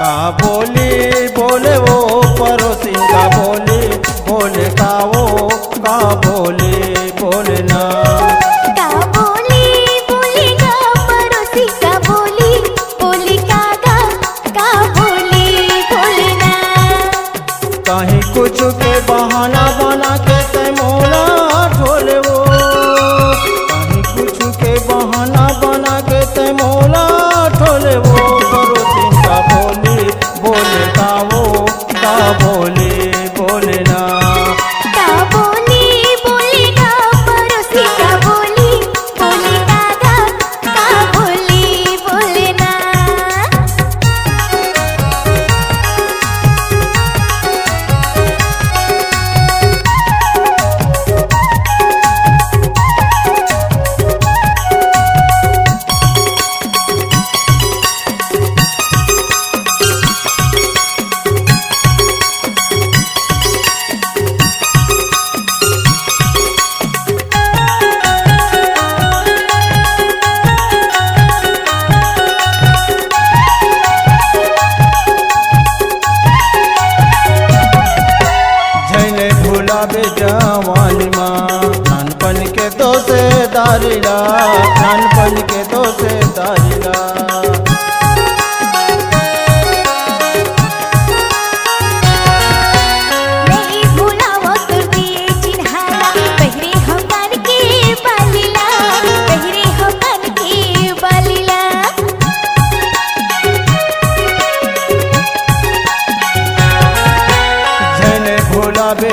का बोली बोले वो पड़ोसी का बोली बोले का वो का बोली बोले ना का बोली बोलेगा पड़ोसी का बोली बोली का बोली बोले ना। कहीं कुछ के बहाना बना के ते मोला ठोले वो कहीं कुछ के बहाना बना के ते मोला ठोले वो पड़ोसी का बोली बोले का वो का बोली बोले ना का बोली बोलेगा पड़ोसी का बोली बोली का बोली बोले ना। झैने भुलाबे जवानी माँ नानपन के दोसे दारीला नानपन के दोसे दारीला नहीं भुलावो तोर दिए चिन्हाला पहिरे हो कान के बालीला पहिरे हो कान के बालीला। झैने भुलाबे